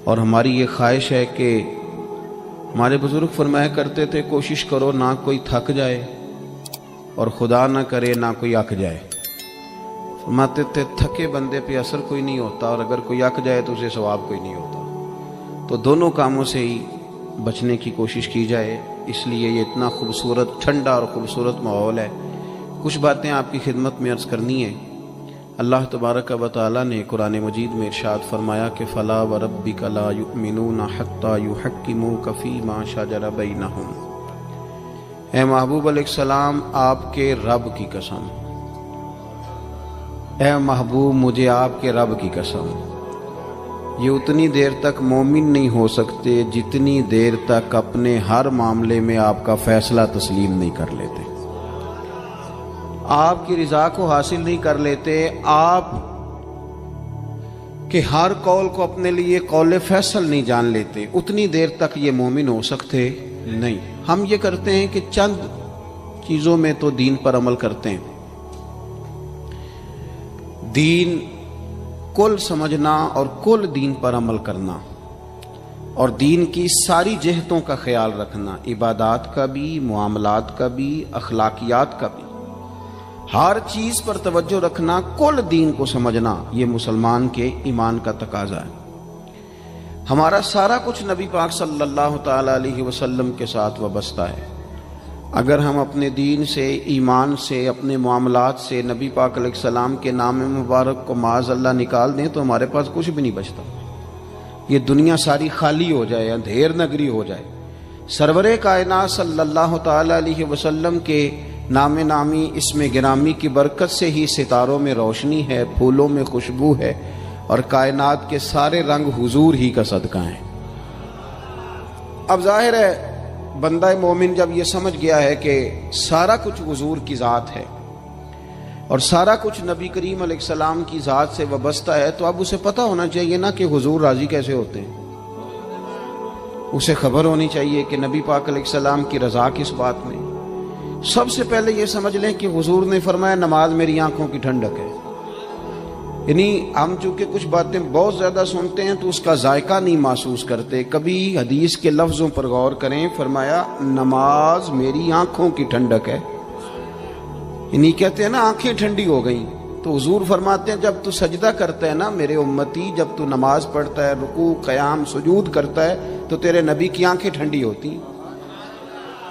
اور ہماری یہ خواہش ہے کہ ہمارے بزرگ فرمایا کرتے تھے کوشش کرو نہ کوئی تھک جائے اور خدا نہ کرے نہ کوئی اک جائے. فرماتے تھے تھکے بندے پہ اثر کوئی نہیں ہوتا اور اگر کوئی اک جائے تو اسے ثواب کوئی نہیں ہوتا. تو دونوں کاموں سے ہی بچنے کی کوشش کی جائے. اس لیے یہ اتنا خوبصورت ٹھنڈا اور خوبصورت ماحول ہے. کچھ باتیں آپ کی خدمت میں عرض کرنی ہے. اللہ تبارک و تعالیٰ نے قرآن مجید میں ارشاد فرمایا کہ فلا وربک لا یؤمنون حتی یحکموک فیما شجر بینہم. اے محبوب علیہ السلام آپ کے رب کی قسم، اے محبوب مجھے آپ کے رب کی قسم، یہ اتنی دیر تک مومن نہیں ہو سکتے جتنی دیر تک اپنے ہر معاملے میں آپ کا فیصلہ تسلیم نہیں کر لیتے، آپ کی رضا کو حاصل نہیں کر لیتے، آپ کے ہر قول کو اپنے لیے قول فیصل نہیں جان لیتے، اتنی دیر تک یہ مومن ہو سکتے نہیں. ہم یہ کرتے ہیں کہ چند چیزوں میں تو دین پر عمل کرتے ہیں. دین کل سمجھنا اور کل دین پر عمل کرنا اور دین کی ساری جہتوں کا خیال رکھنا، عبادات کا بھی، معاملات کا بھی، اخلاقیات کا بھی، ہر چیز پر توجہ رکھنا، کل دین کو سمجھنا، یہ مسلمان کے ایمان کا تقاضا ہے. ہمارا سارا کچھ نبی پاک صلی اللہ تعالی علیہ وسلم کے ساتھ وابستہ ہے. اگر ہم اپنے دین سے، ایمان سے، اپنے معاملات سے نبی پاک علیہ السلام کے نام مبارک کو معاذ اللہ نکال دیں تو ہمارے پاس کچھ بھی نہیں بچتا. یہ دنیا ساری خالی ہو جائے، اندھیر نگری ہو جائے. سرور کائنات صلی اللہ تعالی علیہ وسلم کے نام نامی اسم گرامی کی برکت سے ہی ستاروں میں روشنی ہے، پھولوں میں خوشبو ہے اور کائنات کے سارے رنگ حضور ہی کا صدقہ ہیں. اب ظاہر ہے بندہ مومن جب یہ سمجھ گیا ہے کہ سارا کچھ حضور کی ذات ہے اور سارا کچھ نبی کریم علیہ السلام کی ذات سے وابستہ ہے تو اب اسے پتہ ہونا چاہیے نا کہ حضور راضی کیسے ہوتے ہیں. اسے خبر ہونی چاہیے کہ نبی پاک علیہ السلام کی رضا کس بات میں. سب سے پہلے یہ سمجھ لیں کہ حضور نے فرمایا نماز میری آنکھوں کی ٹھنڈک ہے. یعنی ہم چونکہ کچھ باتیں بہت زیادہ سنتے ہیں تو اس کا ذائقہ نہیں محسوس کرتے. کبھی حدیث کے لفظوں پر غور کریں. فرمایا نماز میری آنکھوں کی ٹھنڈک ہے. یعنی کہتے ہیں نا آنکھیں ٹھنڈی ہو گئیں. تو حضور فرماتے ہیں جب تو سجدہ کرتا ہے نا میرے امتی، جب تو نماز پڑھتا ہے، رکوع قیام سجود کرتا ہے تو تیرے نبی کی آنکھیں ٹھنڈی ہوتی ہیں.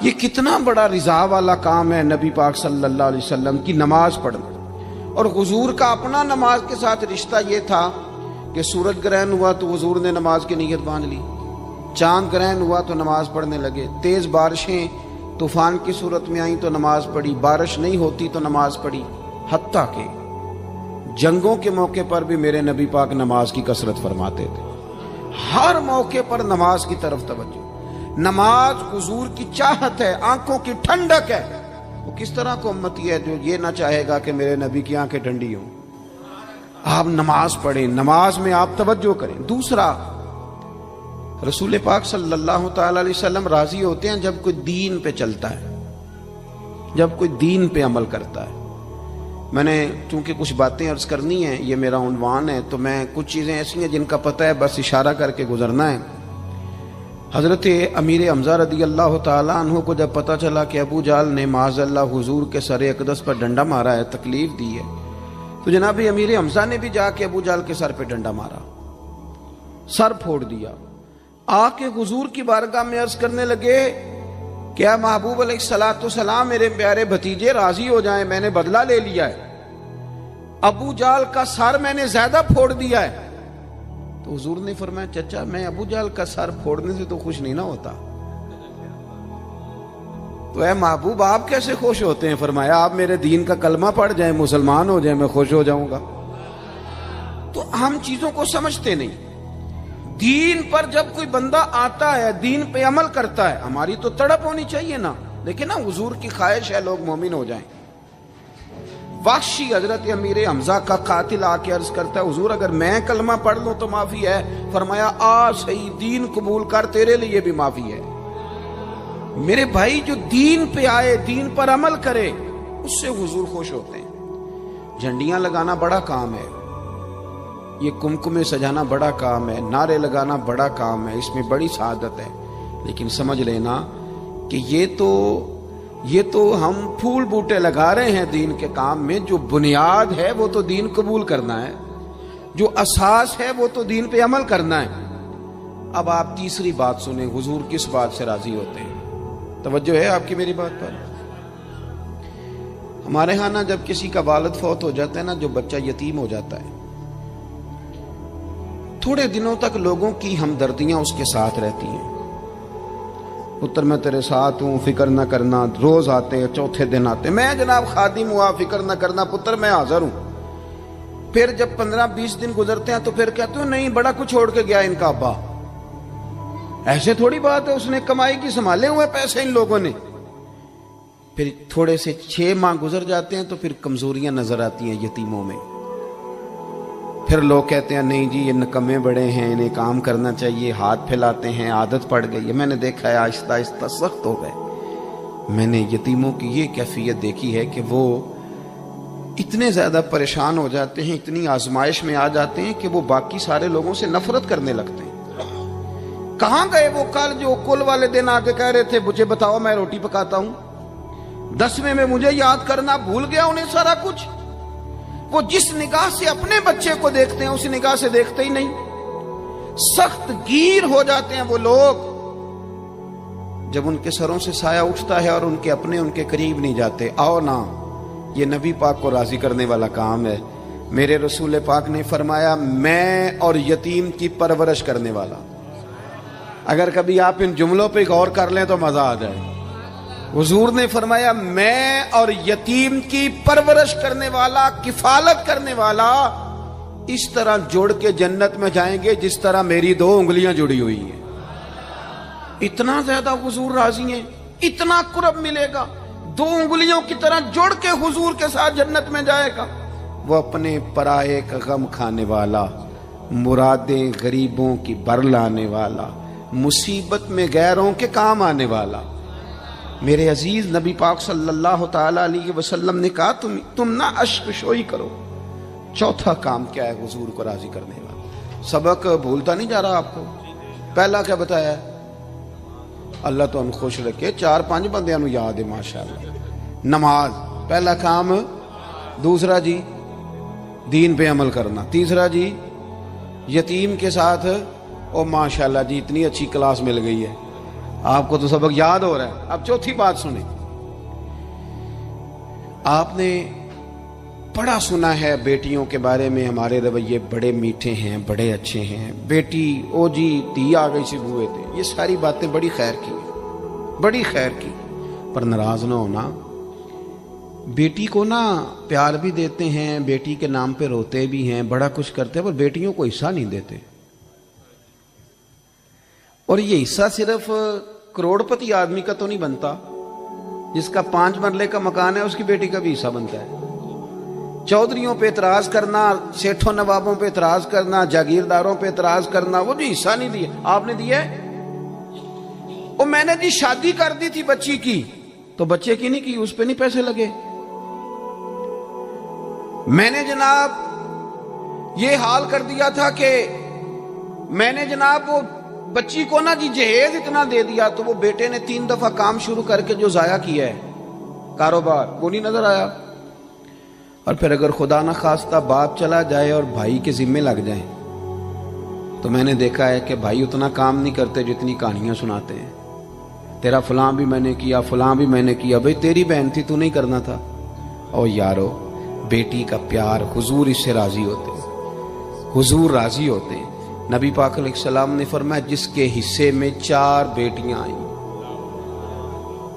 یہ کتنا بڑا رضا والا کام ہے نبی پاک صلی اللہ علیہ وسلم کی نماز پڑھنا. اور حضور کا اپنا نماز کے ساتھ رشتہ یہ تھا کہ سورج گرہن ہوا تو حضور نے نماز کی نیت باندھ لی، چاند گرہن ہوا تو نماز پڑھنے لگے، تیز بارشیں طوفان کی صورت میں آئیں تو نماز پڑھی، بارش نہیں ہوتی تو نماز پڑھی. حتیٰ کہ جنگوں کے موقع پر بھی میرے نبی پاک نماز کی کثرت فرماتے تھے. ہر موقع پر نماز کی طرف توجہ. نماز حضور کی چاہت ہے، آنکھوں کی ٹھنڈک ہے. وہ کس طرح کو امتی ہے جو یہ نہ چاہے گا کہ میرے نبی کی آنکھیں ٹھنڈی ہوں. آپ نماز پڑھیں، نماز میں آپ توجہ کریں. دوسرا، رسول پاک صلی اللہ تعالی علیہ وسلم راضی ہوتے ہیں جب کوئی دین پہ چلتا ہے، جب کوئی دین پہ عمل کرتا ہے. میں نے چونکہ کچھ باتیں عرض کرنی ہیں، یہ میرا عنوان ہے، تو میں کچھ چیزیں ایسی ہیں جن کا پتہ ہے بس اشارہ کر کے گزرنا ہے. حضرت امیر حمزہ رضی اللہ تعالیٰ عنہ کو جب پتہ چلا کہ ابو جہل نے معاذ اللہ حضور کے سر اقدس پر ڈنڈا مارا ہے، تکلیف دی ہے، تو جناب امیر حمزہ نے بھی جا کے ابو جہل کے سر پہ ڈنڈا مارا، سر پھوڑ دیا. آ کے حضور کی بارگاہ میں عرض کرنے لگے کہ اے محبوب علیہ الصلوۃ والسلام میرے پیارے بھتیجے راضی ہو جائیں، میں نے بدلہ لے لیا ہے، ابو جہل کا سر میں نے زیادہ پھوڑ دیا ہے. تو حضور نے فرمایا چچا میں ابو جہل کا سر پھوڑنے سے تو خوش نہیں نہ ہوتا. تو اے محبوب آپ کیسے خوش ہوتے ہیں؟ فرمایا آپ میرے دین کا کلمہ پڑھ جائیں، مسلمان ہو جائیں، میں خوش ہو جاؤں گا. تو ہم چیزوں کو سمجھتے نہیں. دین پر جب کوئی بندہ آتا ہے، دین پہ عمل کرتا ہے، ہماری تو تڑپ ہونی چاہیے نا. لیکن نا حضور کی خواہش ہے لوگ مومن ہو جائیں. وحشی حضرت امیر حمزہ کا قاتل آ کے عرض کرتا ہے حضور اگر میں کلمہ پڑھ لوں تو معافی ہے. فرمایا آ صحیح، دین قبول کر، تیرے لیے بھی معافی ہے. میرے بھائی جو دین پہ آئے، دین پر عمل کرے، اس سے حضور خوش ہوتے ہیں. جھنڈیاں لگانا بڑا کام ہے، یہ کمکمے سجانا بڑا کام ہے، نعرے لگانا بڑا کام ہے، اس میں بڑی سعادت ہے، لیکن سمجھ لینا کہ یہ تو ہم پھول بوٹے لگا رہے ہیں دین کے کام میں، جو بنیاد ہے وہ تو دین قبول کرنا ہے، جو اساس ہے وہ تو دین پہ عمل کرنا ہے۔ اب آپ تیسری بات سنیں، حضور کس بات سے راضی ہوتے ہیں؟ توجہ ہے آپ کی میری بات پر؟ ہمارے ہاں نا جب کسی کا والد فوت ہو جاتا ہے نا، جو بچہ یتیم ہو جاتا ہے، تھوڑے دنوں تک لوگوں کی ہمدردیاں اس کے ساتھ رہتی ہیں، پتر میں تیرے ساتھ ہوں، فکر نہ کرنا، روز آتے ہیں، چوتھے دن آتے ہیں، میں جناب خادم ہوا، فکر نہ کرنا پتر میں حاضر ہوں۔ پھر جب 15-20 دن گزرتے ہیں تو پھر کہتے ہیں نہیں بڑا کچھ چھوڑ کے گیا ان کا ابا۔ ایسے تھوڑی بات ہے، اس نے کمائی کی سنبھالے ہوئے پیسے ان لوگوں نے۔ پھر تھوڑے سے 6 ماہ گزر جاتے ہیں تو پھر کمزوریاں نظر آتی ہیں یتیموں میں، پھر لوگ کہتے ہیں نہیں جی یہ نکمے بڑے ہیں، انہیں کام کرنا چاہیے، ہاتھ پھیلاتے ہیں، عادت پڑ گئی ہے۔ میں نے دیکھا ہے آہستہ آہستہ سخت ہو گئے۔ میں نے یتیموں کی یہ کیفیت دیکھی ہے کہ وہ اتنے زیادہ پریشان ہو جاتے ہیں، اتنی آزمائش میں آ جاتے ہیں کہ وہ باقی سارے لوگوں سے نفرت کرنے لگتے ہیں۔ کہاں گئے وہ کل جو کل والے دن آ کے کہہ رہے تھے مجھے بتاؤ میں روٹی پکاتا ہوں، 10ویں میں مجھے یاد کرنا بھول گیا انہیں سارا کچھ۔ وہ جس نگاہ سے اپنے بچے کو دیکھتے ہیں اس نگاہ سے دیکھتے ہی نہیں۔ سخت گیر ہو جاتے ہیں وہ لوگ جب ان کے سروں سے سایہ اٹھتا ہے اور ان کے اپنے ان کے قریب نہیں جاتے۔ آؤ نا، یہ نبی پاک کو راضی کرنے والا کام ہے۔ میرے رسول پاک نے فرمایا میں اور یتیم کی پرورش کرنے والا۔ اگر کبھی آپ ان جملوں پہ غور کر لیں تو مزہ آ جائے۔ حضور نے فرمایا میں اور یتیم کی پرورش کرنے والا، کفالت کرنے والا اس طرح جوڑ کے جنت میں جائیں گے جس طرح میری 2 انگلیاں جڑی ہوئی ہیں۔ اتنا زیادہ حضور راضی ہیں، اتنا قرب ملے گا، 2 انگلیوں کی طرح جوڑ کے حضور کے ساتھ جنت میں جائے گا۔ وہ اپنے پرائے کا غم کھانے والا، مرادیں غریبوں کی بر لانے والا، مصیبت میں غیروں کے کام آنے والا۔ میرے عزیز نبی پاک صلی اللہ تعالی علیہ وسلم نے کہا تم نہ اشک شوئی کرو۔ چوتھا کام کیا ہے حضور کو راضی کرنے والا؟ سبق بھولتا نہیں جا رہا آپ کو۔ پہلا کیا بتایا ہے؟ اللہ تو ہم خوش رکھے 4-5 بندیاں نو یاد ہے ماشاءاللہ۔ نماز پہلا کام، دوسرا جی دین پہ عمل کرنا، تیسرا جی یتیم کے ساتھ، او ماشاءاللہ جی اتنی اچھی کلاس مل گئی ہے آپ کو تو سبق یاد ہو رہا ہے۔ اب چوتھی بات سنیں، آپ نے بڑا سنا ہے بیٹیوں کے بارے میں ہمارے رویے بڑے میٹھے ہیں، بڑے اچھے ہیں، بیٹی او جی دی آ گئی سی بوئے تھے، یہ ساری باتیں بڑی خیر کی، بڑی خیر کی، پر ناراض نہ ہونا۔ بیٹی کو نا پیار بھی دیتے ہیں، بیٹی کے نام پہ روتے بھی ہیں، بڑا کچھ کرتے ہیں، پر بیٹیوں کو حصہ نہیں دیتے۔ اور یہ حصہ صرف کروڑ پتی آدمی کا تو نہیں بنتا، جس کا 5 مرلے کا مکان ہے اس کی بیٹی کا بھی حصہ بنتا ہے۔ چودھریوں پہ اعتراض کرنا، سیٹھوں نوابوں پہ اعتراض کرنا، جاگیرداروں پہ اعتراض کرنا، وہ جو حصہ نہیں دیا آپ نے دیا ہے۔ اور میں نے جی شادی کر دی تھی بچی کی، تو بچے کی نہیں کی، اس پہ نہیں پیسے لگے۔ میں نے جناب یہ حال کر دیا تھا کہ میں نے جناب وہ بچی کو نا جی جہیز اتنا دے دیا، تو وہ بیٹے نے 3 دفعہ کام شروع کر کے جو ضائع کیا ہے کاروبار، وہ نہیں نظر آیا۔ اور پھر اگر خدا نہ خواستہ باپ چلا جائے اور بھائی کے ذمے لگ جائیں، تو میں نے دیکھا ہے کہ بھائی اتنا کام نہیں کرتے جتنی کہانیاں سناتے ہیں۔ تیرا فلاں بھی میں نے کیا، فلاں بھی میں نے کیا، بھئی تیری بہن تھی تو نہیں کرنا تھا۔ اور یارو بیٹی کا پیار، حضور اس سے راضی ہوتے ہیں، حضور راضی ہوتے ہیں۔ نبی پاک علیہ السلام نے فرمایا جس کے حصے میں 4 بیٹیاں آئیں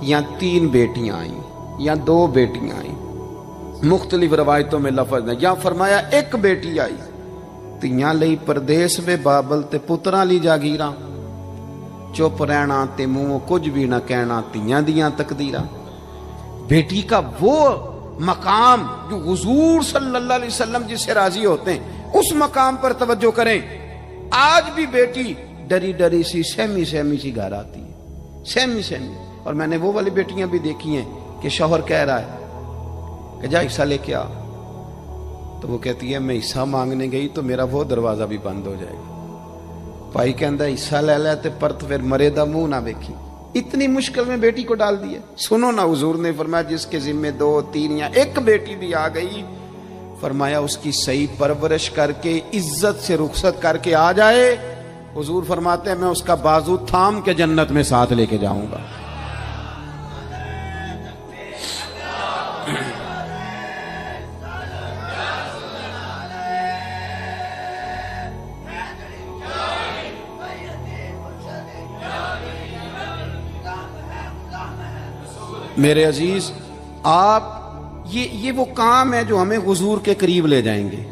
یا 3 بیٹیاں آئیں یا 2 بیٹیاں آئیں، مختلف روایتوں میں لفظ ہے، یا فرمایا 1 بیٹی آئی، تیاں لئی پردیس میں بابل تے پتراں لی جاگیراں، چپ رہنا تے منہ کچھ بھی نہ کہنا، تیاں دیاں تقدیراں۔ بیٹی کا وہ مقام جو حضور صلی اللہ علیہ وسلم جس سے راضی ہوتے ہیں، اس مقام پر توجہ کریں۔ آج بھی بیٹی ڈری ڈری سی سہمی سی گھر آتی ہے، سہمی۔ اور میں نے وہ والی بیٹیاں بھی دیکھی ہیں کہ شوہر کہہ رہا ہے کہ جا حصہ لے کے آ، تو وہ کہتی ہے میں حصہ مانگنے گئی تو میرا وہ دروازہ بھی بند ہو جائے گا. بھائی کہندا حصہ لے لے تے پرت پھر مرے دا منہ نہ ویکھی. اتنی مشکل میں بیٹی کو ڈال دیا. سنو نا حضور نے فرمایا جس کے ذمے 2 3 یا 1 بیٹی بھی آ گئی، فرمایا اس کی صحیح پرورش کر کے عزت سے رخصت کر کے آ جائے، حضور فرماتے ہیں میں اس کا بازو تھام کے جنت میں ساتھ لے کے جاؤں گا. میرے عزیز، آپ یہ وہ کام ہے جو ہمیں حضور کے قریب لے جائیں گے،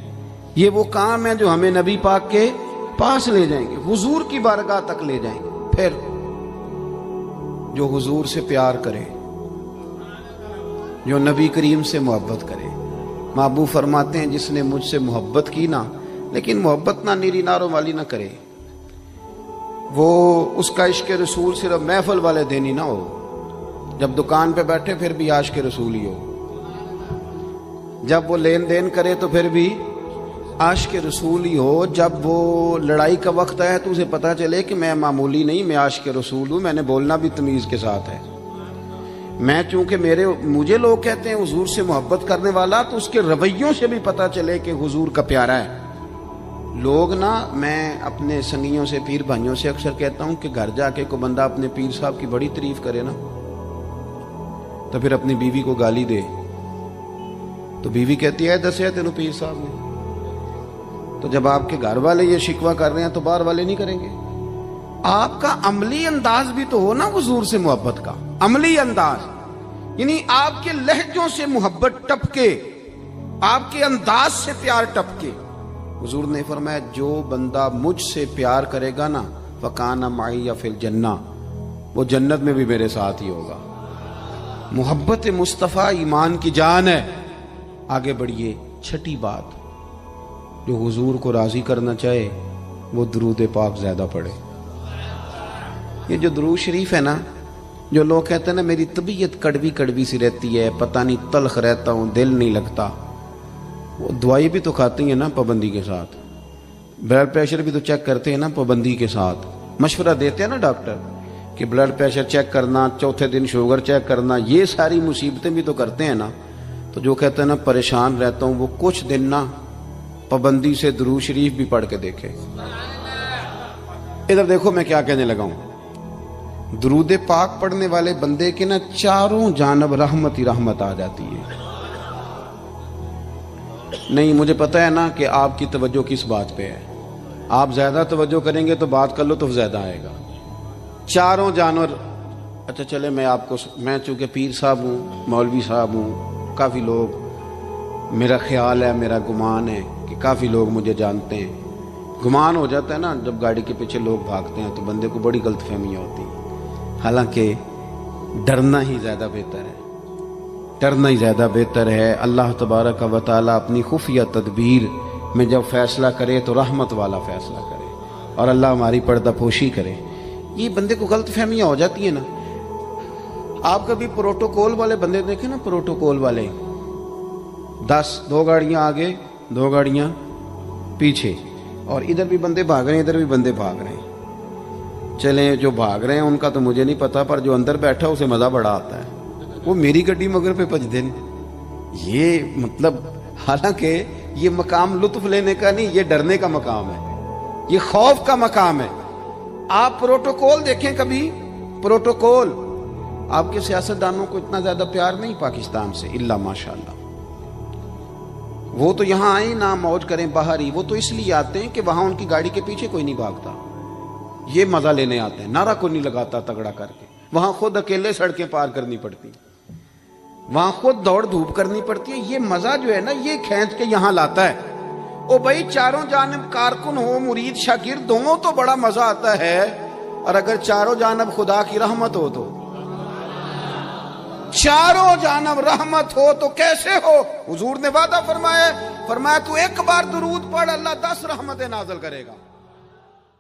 یہ وہ کام ہے جو ہمیں نبی پاک کے پاس لے جائیں گے، حضور کی بارگاہ تک لے جائیں گے. پھر جو حضور سے پیار کرے، جو نبی کریم سے محبت کرے، محبوب فرماتے ہیں جس نے مجھ سے محبت کی نا، لیکن محبت نہ نیری ناروں والی نہ کرے، وہ اس کا عشق رسول صرف محفل والے دن ہی نہ ہو، جب دکان پہ بیٹھے پھر بھی عاشق رسول ہی ہو، جب وہ لین دین کرے تو پھر بھی عاشق رسول ہی ہو، جب وہ لڑائی کا وقت آئے تو اسے پتہ چلے کہ میں معمولی نہیں، میں عاشق رسول ہوں، میں نے بولنا بھی تمیز کے ساتھ ہے. میں چونکہ مجھے لوگ کہتے ہیں حضور سے محبت کرنے والا، تو اس کے رویوں سے بھی پتہ چلے کہ حضور کا پیارا ہے. لوگ نا، میں اپنے سنگیوں سے، پیر بھائیوں سے اکثر کہتا ہوں کہ گھر جا کے کوئی بندہ اپنے پیر صاحب کی بڑی تعریف کرے نا، تو پھر اپنی بیوی کو گالی دے تو بیوی کہتی ہے دسیا تینوں پیر صاحب نے. تو جب آپ کے گھر والے یہ شکوہ کر رہے ہیں تو باہر والے نہیں کریں گے. آپ کا عملی انداز بھی تو ہو نا حضور سے محبت کا، عملی انداز، یعنی آپ کے لہجوں سے محبت ٹپکے، آپ کے انداز سے پیار ٹپکے. حضور نے فرمایا جو بندہ مجھ سے پیار کرے گا نا فَكَانَ مَعِيَ فِي الْجَنَّةِ، وہ جنت میں بھی میرے ساتھ ہی ہوگا. محبت مصطفیٰ ایمان کی جان ہے. آگے بڑھیے. چھٹی بات، جو حضور کو راضی کرنا چاہے وہ درود پاک زیادہ پڑھے. یہ جو درود شریف ہے نا، جو لوگ کہتے ہیں نا میری طبیعت کڑوی کڑوی سی رہتی ہے، پتہ نہیں تلخ رہتا ہوں، دل نہیں لگتا، وہ دوائی بھی تو کھاتی ہیں نا پابندی کے ساتھ، بلڈ پریشر بھی تو چیک کرتے ہیں نا پابندی کے ساتھ، مشورہ دیتے ہیں نا ڈاکٹر کہ بلڈ پریشر چیک کرنا، چوتھے دن شوگر چیک کرنا، یہ ساری مصیبتیں بھی تو کرتے ہیں نا. تو جو کہتے ہیں نا پریشان رہتا ہوں، وہ کچھ دن نا پابندی سے درود شریف بھی پڑھ کے دیکھے. ادھر دیکھو میں کیا کہنے لگا ہوں. درود پاک پڑھنے والے بندے کے نا چاروں جانب رحمت ہی رحمت آ جاتی ہے. نہیں، مجھے پتہ ہے نا کہ آپ کی توجہ کس بات پہ ہے، آپ زیادہ توجہ کریں گے تو بات کر لو تو زیادہ آئے گا. چاروں جانور. اچھا چلے میں چونکہ پیر صاحب ہوں، مولوی صاحب ہوں، کافی لوگ، میرا خیال ہے، میرا گمان ہے کہ کافی لوگ مجھے جانتے ہیں. گمان ہو جاتا ہے نا جب گاڑی کے پیچھے لوگ بھاگتے ہیں تو بندے کو بڑی غلط فہمیاں ہوتی ہیں. حالانکہ ڈرنا ہی زیادہ بہتر ہے، ڈرنا ہی زیادہ بہتر ہے. اللہ تبارک و تعالیٰ اپنی خفیہ تدبیر میں جب فیصلہ کرے تو رحمت والا فیصلہ کرے، اور اللہ ہماری پردہ پوشی کرے. یہ بندے کو غلط فہمیاں ہو جاتی ہیں نا. آپ کبھی پروٹوکول والے بندے دیکھیں نا، پروٹوکول والے 2 گاڑیاں آگے 2 گاڑیاں پیچھے، اور ادھر بھی بندے بھاگ رہے ہیں ادھر بھی بندے بھاگ رہے ہیں. چلیں جو بھاگ رہے ہیں ان کا تو مجھے نہیں پتا، پر جو اندر بیٹھا اسے مزہ بڑا آتا ہے. وہ میری گڈی مگر پہ بج دیں. یہ مطلب، حالانکہ یہ مقام لطف لینے کا نہیں، یہ ڈرنے کا مقام ہے، یہ خوف کا مقام ہے. آپ پروٹوکول دیکھیں کبھی، پروٹوکول. آپ کے سیاستدانوں کو اتنا زیادہ پیار نہیں پاکستان سے، الا ماشاءاللہ. وہ تو یہاں آئیں نہ موج کریں باہر ہی، وہ تو اس لیے آتے ہیں کہ وہاں ان کی گاڑی کے پیچھے کوئی نہیں بھاگتا، یہ مزہ لینے آتے ہیں. نعرہ کوئی نہیں لگاتا تگڑا کر کے. وہاں خود اکیلے سڑکیں پار کرنی پڑتی، وہاں خود دوڑ دھوپ کرنی پڑتی ہے. یہ مزہ جو ہے نا، یہ کھینچ کے یہاں لاتا ہے. او بھائی چاروں جانب کارکن ہو، مرید شاگرد ہوں تو بڑا مزہ آتا ہے، اور اگر چاروں جانب خدا کی رحمت ہو تو، چاروں جانب رحمت ہو تو کیسے ہو. حضور نے وعدہ فرمایا تو 1 بار درود پڑھ، اللہ 10 رحمتیں نازل کرے گا.